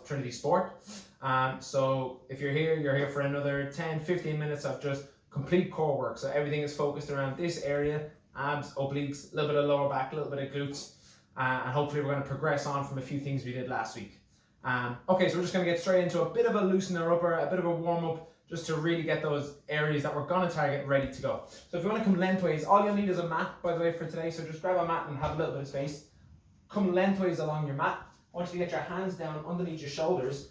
Trinity Sport. So if you're here for another 10-15 minutes of just complete core work. So everything is focused around this area, abs, obliques, a little bit of lower back, a little bit of glutes, and hopefully we're going to progress on from a few things we did last week. Okay, so we're just going to get straight into a bit of a loosener upper, a bit of a warm up, just to really get those areas that we're going to target ready to go. So if you want to come lengthways, all you'll need is a mat, by the way, for today. So just grab a mat and have a little bit of space. Come lengthways along your mat. I want you to get your hands down underneath your shoulders,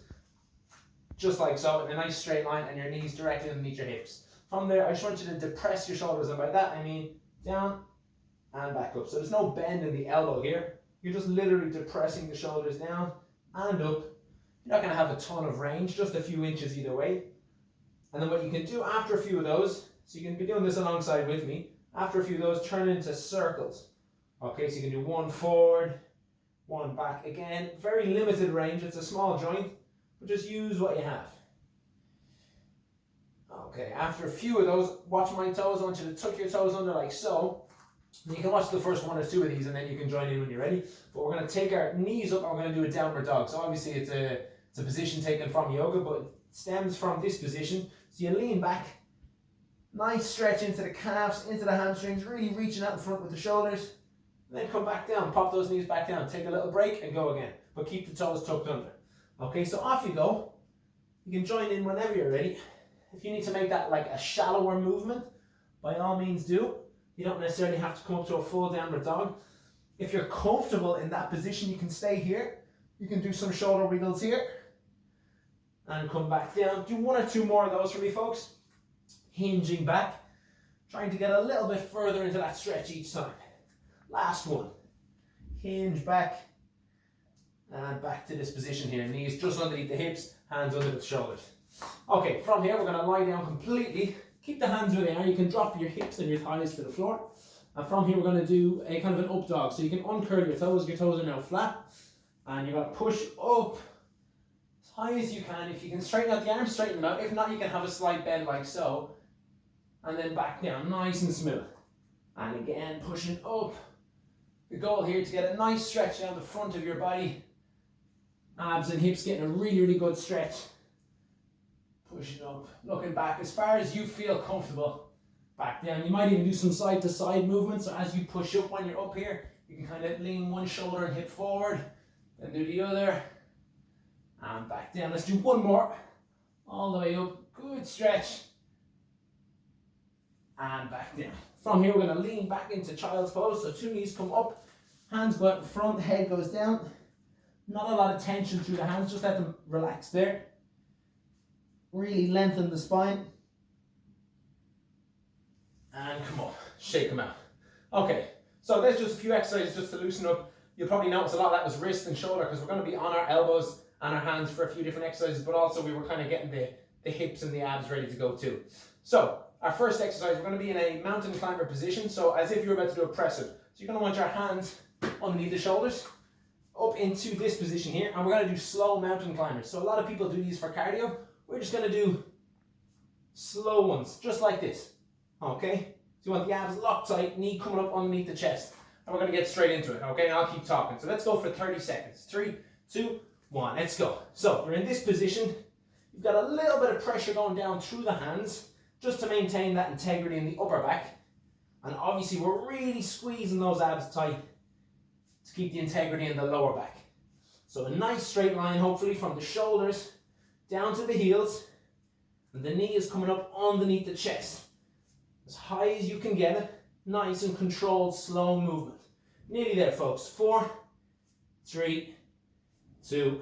just like so, in a nice straight line, and your knees directly underneath your hips. From there, I just want you to depress your shoulders, and by that I mean down and back up. So there's no bend in the elbow here. You're just literally depressing the shoulders down and up. You're not going to have a ton of range, just a few inches either way. And then what you can do after a few of those, so you can be doing this alongside with me, after a few of those, turn into circles. Okay, so you can do one forward, one back again. Very limited range, it's a small joint, but just use what you have. Okay, after a few of those, watch my toes. I want you to tuck your toes under like so. You can watch the first one or two of these and then you can join in when you're ready. But we're going to take our knees up and we're going to do a downward dog. So obviously it's a position taken from yoga, but it stems from this position. So you lean back, nice stretch into the calves, into the hamstrings, really reaching out in front with the shoulders. And then come back down, pop those knees back down, take a little break and go again. But keep the toes tucked under. Okay, so off you go. You can join in whenever you're ready. If you need to make that like a shallower movement, by all means do. You don't necessarily have to come up to a full downward dog. If you're comfortable in that position, you can stay here. You can do some shoulder wiggles here. And come back down. Do one or two more of those for me, folks. Hinging back. Trying to get a little bit further into that stretch each time. Last one. Hinge back. And back to this position here. Knees just underneath the hips, hands under the shoulders. Okay, from here we're going to lie down completely. Keep the hands where they are. You can drop your hips and your thighs to the floor. And from here we're going to do a kind of an up dog. So you can uncurl your toes. Your toes are now flat. And you're going to push up as high as you can. If you can straighten out the arms, straighten them out. If not, you can have a slight bend like so. And then back down, nice and smooth. And again, pushing up. The goal here to get a nice stretch down the front of your body. Abs and hips getting a really, really good stretch. Pushing up, looking back as far as you feel comfortable. Back down. You might even do some side to side movements. So as you push up when you're up here, you can kind of lean one shoulder and hip forward. Then do the other. And back down. Let's do one more. All the way up. Good stretch. And back down. From here, we're going to lean back into child's pose. So two knees come up. Hands go out in front. Head goes down. Not a lot of tension through the hands. Just let them relax there. Really lengthen the spine. And come up. Shake them out. Okay. So there's just a few exercises just to loosen up. You'll probably notice a lot of that was wrist and shoulder because we're going to be on our elbows and our hands for a few different exercises, but also we were kind of getting the hips and the abs ready to go too. So our first exercise, we're going to be in a mountain climber position. So as if you're about to do a press up. So you're going to want your hands underneath the shoulders, up into this position here, and we're going to do slow mountain climbers. So a lot of people do these for cardio. We're just going to do slow ones, just like this. Okay? So you want the abs locked tight, knee coming up underneath the chest. And we're going to get straight into it, okay? And I'll keep talking. So let's go for 30 seconds. 3, 2, 1, let's go. So you're in this position. You've got a little bit of pressure going down through the hands, just to maintain that integrity in the upper back. And obviously we're really squeezing those abs tight to keep the integrity in the lower back. So a nice straight line, hopefully, from the shoulders down to the heels. And the knee is coming up underneath the chest. As high as you can get it. Nice and controlled, slow movement. Nearly there, folks. 4, 3, 2,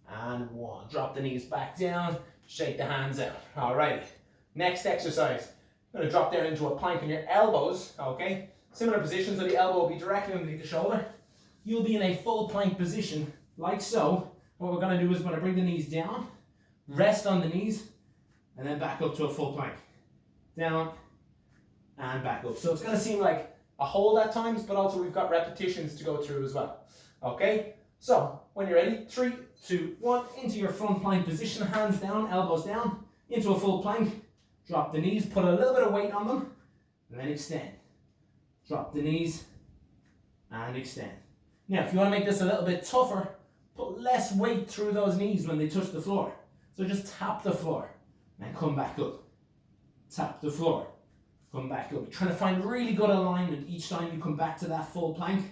and 1. Drop the knees back down. Shake the hands out. All right. Next exercise. I'm going to drop down into a plank on your elbows. Okay. Similar position, so the elbow will be directly underneath the shoulder. You'll be in a full plank position, like so. What we're going to do is we're going to bring the knees down, rest on the knees, and then back up to a full plank. Down, and back up. So it's going to seem like a hold at times, but also we've got repetitions to go through as well. Okay, so when you're ready, 3, 2, 1, into your front plank position, hands down, elbows down, into a full plank. Drop the knees, put a little bit of weight on them, and then extend. Drop the knees, and extend. Now, if you want to make this a little bit tougher, put less weight through those knees when they touch the floor. So just tap the floor and come back up. Tap the floor, come back up. You're trying to find really good alignment each time you come back to that full plank.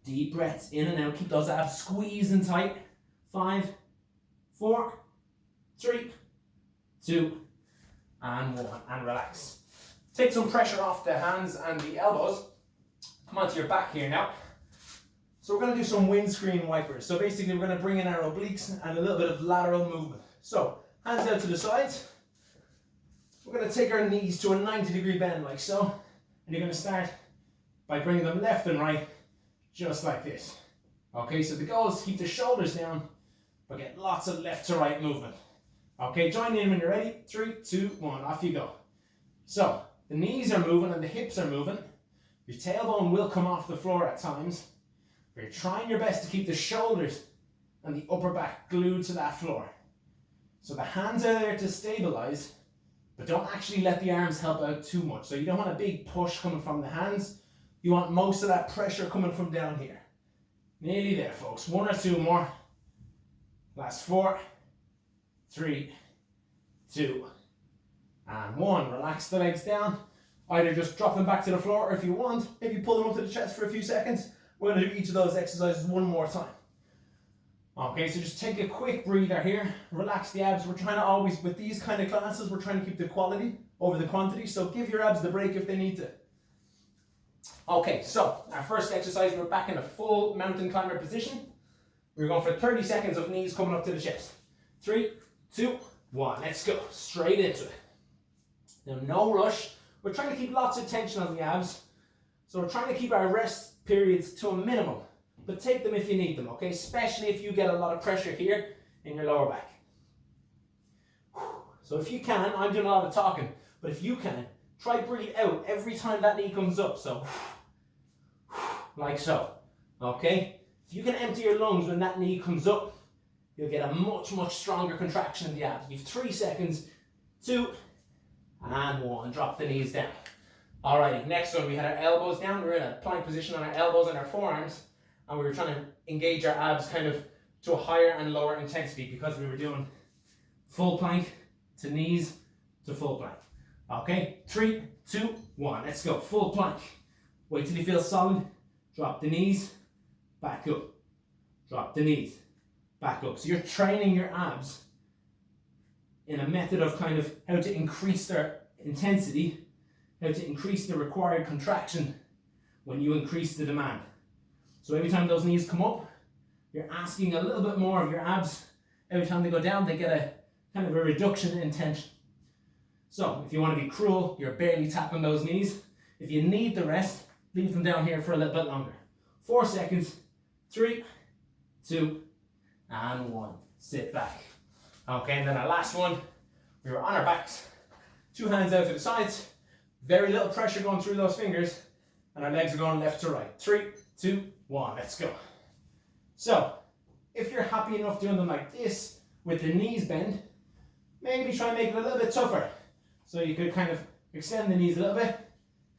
Deep breaths in and out. Keep those abs squeezing tight. 5, 4, 3, 2, and 1. And relax. Take some pressure off the hands and the elbows. Come onto your back here now. So we're going to do some windscreen wipers. So basically we're going to bring in our obliques and a little bit of lateral movement. So hands out to the sides. We're going to take our knees to a 90-degree bend like so. And you're going to start by bringing them left and right, just like this. Okay, so the goal is to keep the shoulders down, but get lots of left to right movement. Okay, join in when you're ready. 3, 2, 1, off you go. So the knees are moving and the hips are moving. Your tailbone will come off the floor at times. But you're trying your best to keep the shoulders and the upper back glued to that floor. So the hands are there to stabilize, but don't actually let the arms help out too much. So you don't want a big push coming from the hands. You want most of that pressure coming from down here. Nearly there, folks. 1 or 2 more. Last 4, 3, 2, and 1. Relax the legs down. Either just drop them back to the floor, or if you want, maybe pull them up to the chest for a few seconds. We're going to do each of those exercises one more time. Okay, so just take a quick breather here. Relax the abs. We're trying to always, with these kind of classes, we're trying to keep the quality over the quantity. So give your abs the break if they need to. Okay, so our first exercise, we're back in a full mountain climber position. We're going for 30 seconds of knees coming up to the chest. 3, 2, 1. Let's go. Straight into it. Now, no rush. We're trying to keep lots of tension on the abs. So we're trying to keep our rest periods to a minimum. But take them if you need them, okay? Especially if you get a lot of pressure here in your lower back. So if you can, I'm doing a lot of talking, but if you can, try breathe out every time that knee comes up. So, like so, okay? If you can empty your lungs when that knee comes up, you'll get a much, much stronger contraction in the abs. You have 3 seconds, 2, and 1. Drop the knees down. Alrighty, next one, we had our elbows down. We were in a plank position on our elbows and our forearms, and we were trying to engage our abs kind of to a higher and lower intensity because we were doing full plank to knees to full plank. Okay, 3, 2, 1, let's go. Full plank. Wait till you feel solid. Drop the knees, back up. Drop the knees, back up. So you're training your abs in a method of kind of how to increase their intensity, how to increase the required contraction when you increase the demand. So every time those knees come up, you're asking a little bit more of your abs. Every time they go down, they get a kind of a reduction in tension. So if you want to be cruel, you're barely tapping those knees. If you need the rest, leave them down here for a little bit longer. 4 seconds, 3, 2, and 1. Sit back. Okay, and then our last one, we were on our backs, 2 hands out to the sides, very little pressure going through those fingers, and our legs are going left to right. 3, 2, 1, let's go. So, if you're happy enough doing them like this, with the knees bent, maybe try and make it a little bit tougher. So you could kind of extend the knees a little bit,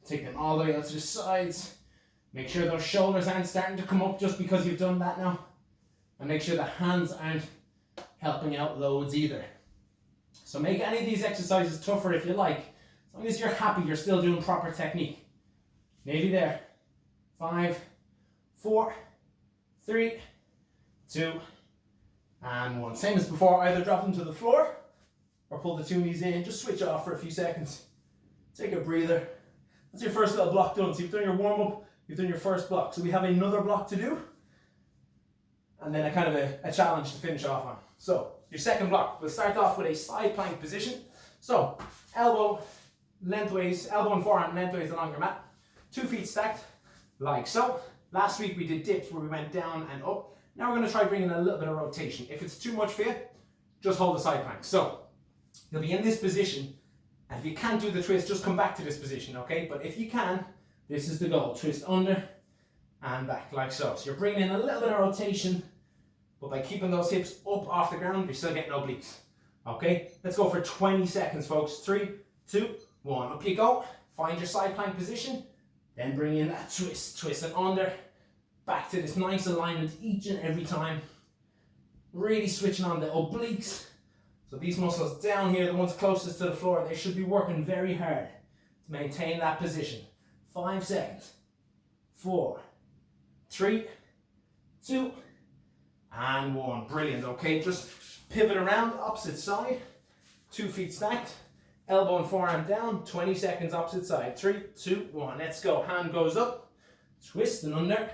take them all the way out to the sides, make sure those shoulders aren't starting to come up just because you've done that now, and make sure the hands aren't helping out loads either. So make any of these exercises tougher if you like, as long as you're happy you're still doing proper technique. Nearly there. 5, 4, 3, 2, and 1. Same as before, either drop them to the floor or pull the 2 knees in. Just switch off for a few seconds. Take a breather. That's your first little block done. So you've done your warm-up, you've done your first block. So we have another block to do, and then a kind of a challenge to finish off on. So your second block, we'll start off with a side plank position. So elbow lengthways, elbow and forearm lengthways along your mat. 2 feet stacked, like so. Last week we did dips where we went down and up. Now we're going to try bringing a little bit of rotation. If it's too much for you, just hold the side plank. So you'll be in this position, and if you can't do the twist, just come back to this position, okay? But if you can, this is the goal. Twist under and back, like so. So you're bringing in a little bit of rotation, but by keeping those hips up off the ground, you're still getting obliques. Okay, let's go for 20 seconds, folks. 3, 2, 1. Up you go. Find your side plank position. Then bring in that twist. Twist it under back to this nice alignment each and every time. Really switching on the obliques. So these muscles down here, the ones closest to the floor, they should be working very hard to maintain that position. 5 seconds. 4, 3, 2, and 1. Brilliant. Okay, just pivot around, opposite side. 2 feet stacked. Elbow and forearm down. 20 seconds opposite side. 3, 2, 1. Let's go. Hand goes up. Twist and under.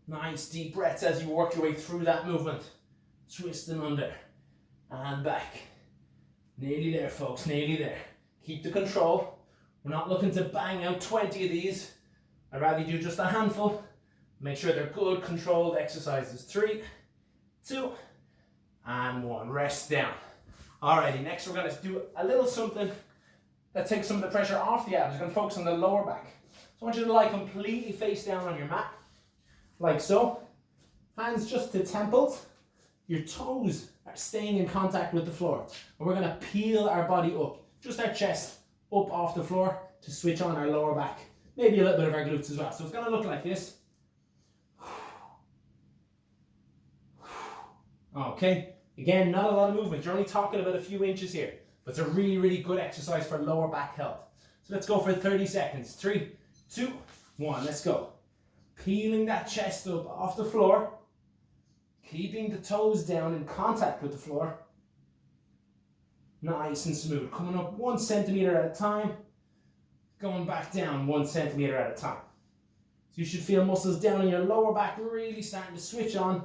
Nice deep breaths as you work your way through that movement. Twist and under. And back. Nearly there, folks. Nearly there. Keep the control. We're not looking to bang out 20 of these. I'd rather do just a handful. Make sure they're good, controlled exercises. 3, 2, and 1. Rest down. Alrighty, next we're going to do a little something that takes some of the pressure off the abs. We're going to focus on the lower back. So I want you to lie completely face down on your mat, like so. Hands just to temples. Your toes are staying in contact with the floor. And we're going to peel our body up, just our chest up off the floor to switch on our lower back. Maybe a little bit of our glutes as well. So it's going to look like this. Okay, again, not a lot of movement. You're only talking about a few inches here, but it's a really, really good exercise for lower back health. So let's go for 30 seconds. 3, 2, 1, let's go. Peeling that chest up off the floor, keeping the toes down in contact with the floor. Nice and smooth. Coming up 1 centimeter at a time, going back down 1 centimeter at a time. So you should feel muscles down in your lower back really starting to switch on.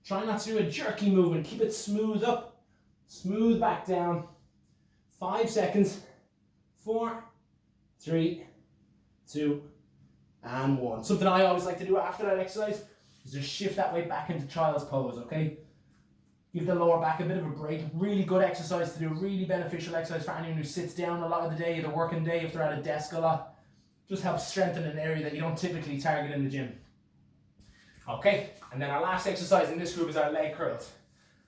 Try not to do a jerky movement. Keep it smooth up, smooth back down. 5 seconds. 4, 3, 2, and 1. Something I always like to do after that exercise is just shift that way back into child's pose, okay? Give the lower back a bit of a break. Really good exercise to do, really beneficial exercise for anyone who sits down a lot of the day, the working day, if they're at a desk a lot. Just helps strengthen an area that you don't typically target in the gym. Okay, and then our last exercise in this group is our leg curls.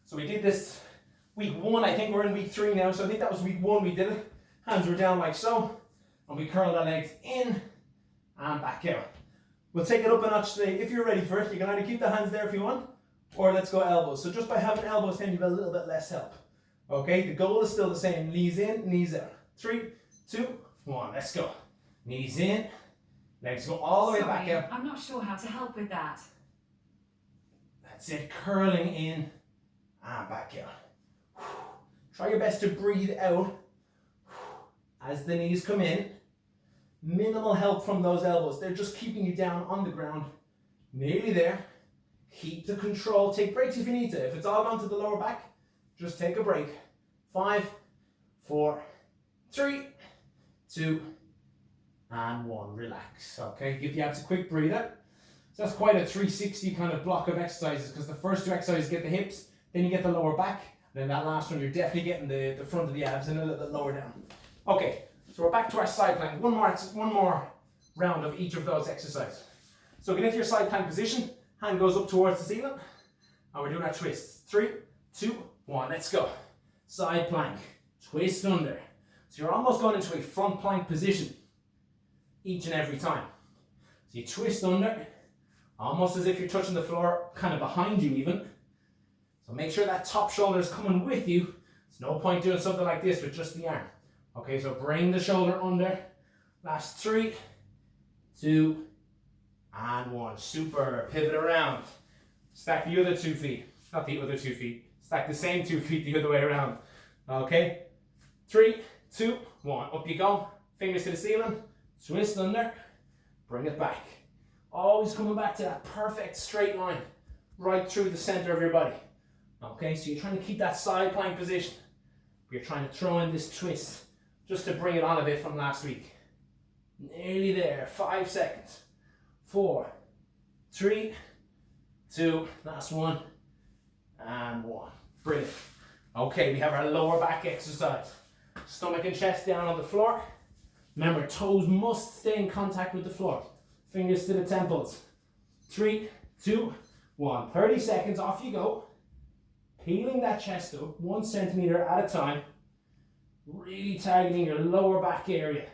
So we did this week 1, I think we're in week 3 now, so I think that was week 1 we did it. Hands were down like so, and we curled our legs in and back out. We'll take it up a notch today. If you're ready for it, you can either keep the hands there if you want, or let's go elbows. So just by having elbows, then you've a little bit less help. Okay, the goal is still the same. Knees in, knees out. 3, 2, 1, let's go. Knees in, legs go all the way back out. I'm not sure how to help with that. That's it, curling in and back out. Try your best to breathe out as the knees come in. Minimal help from those elbows. They're just keeping you down on the ground. Nearly there. Keep the control. Take breaks if you need to. If it's all gone to the lower back, just take a break. 5, 4, 3, 2, and 1. Relax. Okay, give the abs a quick breather. So that's quite a 360 kind of block of exercises, because the first 2 exercises get the hips, then you get the lower back, then that last one you're definitely getting the front of the abs and a little bit lower down. Okay, so we're back to our side plank. One more round of each of those exercises. So get into your side plank position, hand goes up towards the ceiling, and we're doing our twists. 3, 2, 1, let's go. Side plank, twist under. So you're almost going into a front plank position each and every time. So you twist under, almost as if you're touching the floor, kind of behind you even. So make sure that top shoulder is coming with you. There's no point doing something like this with just the arm. Okay, so bring the shoulder under. Last 3, 2, and 1. Super. Pivot around. Stack the other 2 feet. Not the other 2 feet. Stack the same 2 feet the other way around. Okay. 3, 2, 1. Up you go. Fingers to the ceiling. Twist under. Bring it back. Always coming back to that perfect straight line. Right through the center of your body. Okay, so you're trying to keep that side plank position. You're trying to throw in this twist just to bring it on a bit from last week. Nearly there. 5 seconds. 4, 3, 2, last 1, and 1. Brilliant. Okay, we have our lower back exercise. Stomach and chest down on the floor. Remember, toes must stay in contact with the floor. Fingers to the temples. 3, 2, 1. 30 seconds, off you go. Peeling that chest up 1 centimeter at a time. Really targeting your lower back area.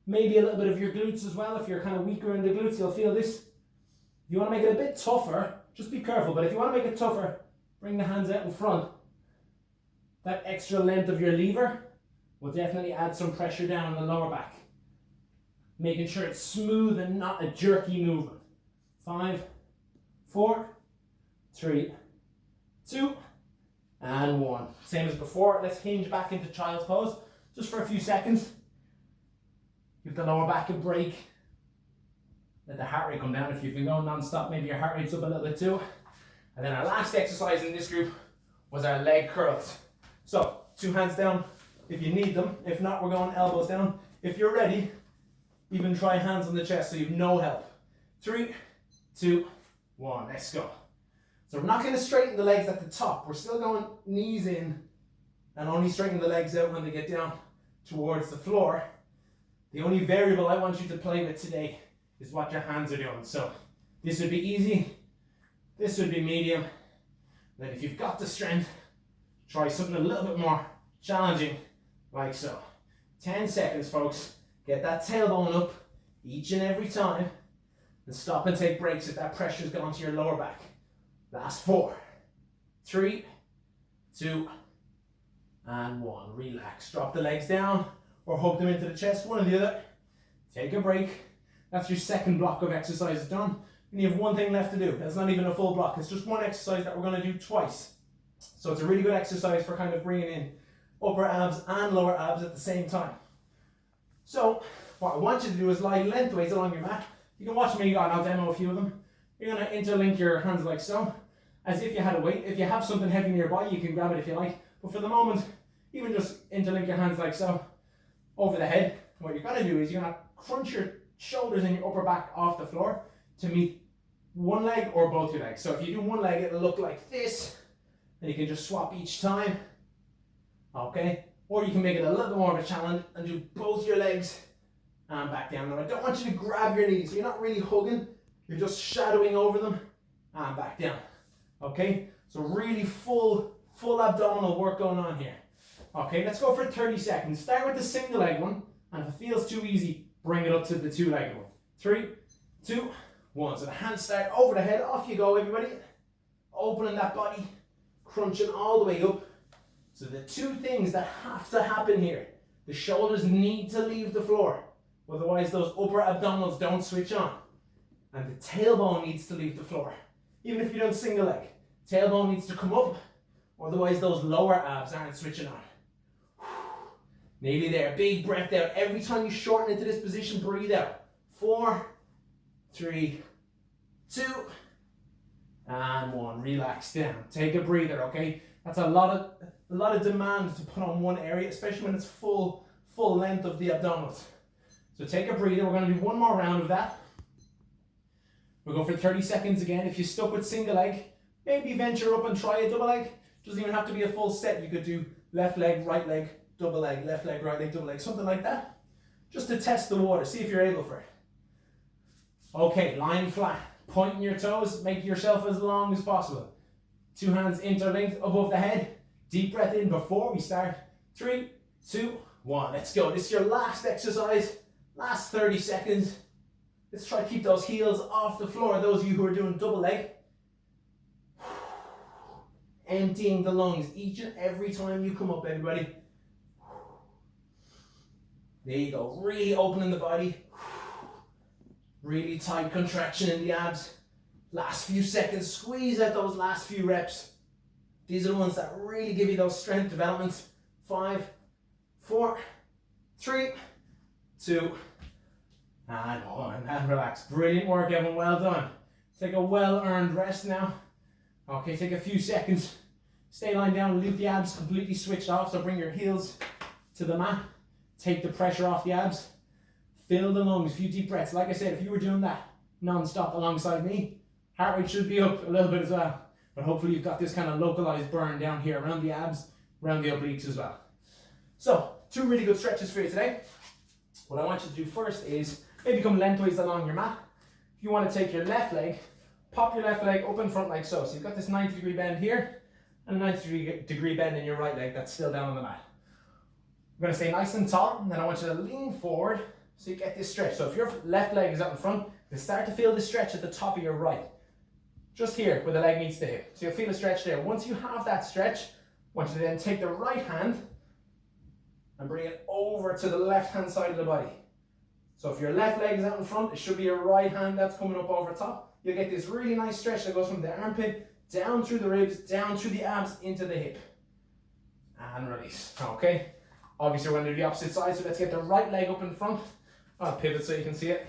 maybe a little bit of your glutes as well. If you're kind of weaker in the glutes, you'll feel this. If you want to make it a bit tougher, just be careful, but if you want to make it tougher, bring the hands out in front. That extra length of your lever will definitely add some pressure down on the lower back. Making sure it's smooth and not a jerky movement. 5, 4, 3, 2, and 1. Same as before. Let's hinge back into child's pose just for a few seconds. Give the lower back a break. Let the heart rate come down. If you've been going non-stop, maybe your heart rate's up a little bit too. And then our last exercise in this group was our leg curls. So 2 hands down if you need them. If not, we're going elbows down. If you're ready, even try hands on the chest so you've no help. 3, 2, 1, let's go. So we're not going to straighten the legs at the top. We're still going knees in and only straighten the legs out when they get down towards the floor. The only variable I want you to play with today is what your hands are doing. So this would be easy, this would be medium. Then if you've got the strength, try something a little bit more challenging, like so. 10 seconds, folks. Get that tailbone up each and every time. And stop and take breaks if that pressure's gone to your lower back. Last 4, 3, 2, and 1. Relax. Drop the legs down or hug them into the chest, one or the other. Take a break. That's your second block of exercises done. And you have one thing left to do. That's not even a full block. It's just one exercise that we're going to do twice. So it's a really good exercise for kind of bringing in upper abs and lower abs at the same time. So what I want you to do is lie lengthways along your mat. You can watch me, and I'll demo a few of them. You're going to interlink your hands like so, as if you had a weight. If you have something heavy nearby, you can grab it if you like. But for the moment, even just interlink your hands like so, over the head. What you're going to do is you're going to crunch your shoulders and your upper back off the floor to meet one leg or both your legs. So if you do one leg, it'll look like this. And you can just swap each time. Okay? Or you can make it a little bit more of a challenge and do both your legs and back down. Now I don't want you to grab your knees. So you're not really hugging. You're just shadowing over them and back down. Okay? So really full abdominal work going on here. Okay, let's go for 30 seconds. Start with the single leg one. And if it feels too easy, bring it up to the 2-legged one. 3, 2, 1. So the hands start over the head. Off you go, everybody. Opening that body. Crunching all the way up. So the 2 things that have to happen here. The shoulders need to leave the floor. Otherwise those upper abdominals don't switch on. And the tailbone needs to leave the floor. Even if you don't single leg. Tailbone needs to come up. Otherwise those lower abs aren't switching on. Nearly there. Big breath out. Every time you shorten into this position, breathe out. 4, 3, 2, and 1. Relax down. Take a breather, okay? That's a lot of demand to put on one area, especially when it's full length of the abdominals. So take a breather. We're going to do one more round of that. We'll go for 30 seconds again. If you're stuck with single leg, maybe venture up and try a double leg. Doesn't even have to be a full set. You could do left leg, right leg, double leg, left leg, right leg, double leg, something like that. Just to test the water, see if you're able for it. Okay, lying flat, pointing your toes, make yourself as long as possible. 2 hands interlinked above the head. Deep breath in before we start. 3, 2, 1. Let's go. This is your last exercise. Last 30 seconds. Let's try to keep those heels off the floor. Those of you who are doing double leg. Emptying the lungs each and every time you come up, everybody. There you go. Really opening the body. Really tight contraction in the abs. Last few seconds. Squeeze out those last few reps. These are the ones that really give you those strength developments. 5, 4, 3, 2, and 1. And relax. Brilliant work, everyone. Well done. Take a well-earned rest now. Okay, take a few seconds. Stay lying down, leave the abs completely switched off. So bring your heels to the mat. Take the pressure off the abs. Fill the lungs, a few deep breaths. Like I said, if you were doing that non-stop alongside me, heart rate should be up a little bit as well. But hopefully you've got this kind of localized burn down here around the abs, around the obliques as well. So, 2 really good stretches for you today. What I want you to do first is maybe come lengthways along your mat. If you want to take your left leg, pop your left leg up in front like so. So you've got this 90-degree bend here, and a 90-degree bend in your right leg that's still down on the mat. We're going to stay nice and tall, and then I want you to lean forward, So you get this stretch. So if your left leg is out in front, you start to feel the stretch at the top of your right. Just here where the leg meets the hip. So you'll feel a stretch there. Once you have that stretch, I want you to then take the right hand and bring it over to the left hand side of the body. So if your left leg is out in front, it should be your right hand that's coming up over top. You'll get this really nice stretch that goes from the armpit down through the ribs, down through the abs, into the hip. And release. Okay. Obviously we're going to do the opposite side, so let's get the right leg up in front. I'll pivot so you can see it.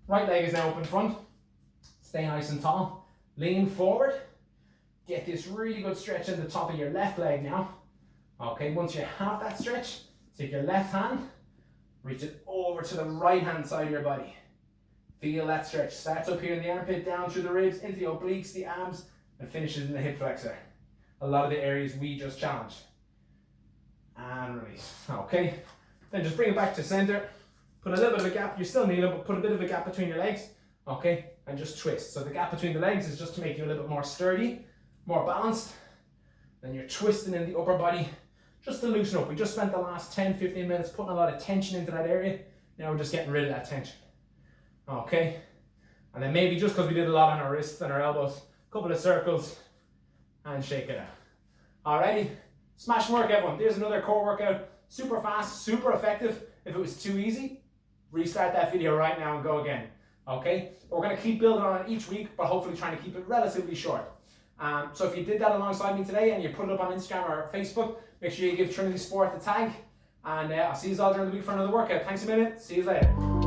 Right leg is now up in front. Stay nice and tall. Lean forward. Get this really good stretch in the top of your left leg now. Okay, once you have that stretch, take your left hand, reach it over to the right hand side of your body. Feel that stretch. Starts up here in the armpit, down through the ribs, into the obliques, the abs, and finishes in the hip flexor. A lot of the areas we just challenged. And release. Okay, then just bring it back to center. Put a little bit of a gap. You're still kneeling, but put a bit of a gap between your legs. Okay, and just twist. So the gap between the legs is just to make you a little bit more sturdy, more balanced. Then you're twisting in the upper body just to loosen up. We just spent the last 10-15 minutes putting a lot of tension into that area. Now we're just getting rid of that tension. Okay, and then maybe just because we did a lot on our wrists and our elbows, a couple of circles and shake it out. Alrighty, smash work everyone. There's another core workout. Super fast, super effective. If it was too easy, restart that video right now and go again. Okay, we're going to keep building on it each week, but hopefully trying to keep it relatively short. So if you did that alongside me today and you put it up on Instagram or Facebook, make sure you give Trinity Sport the tag. And I'll see you all during the week for another workout. Thanks a minute. See you later.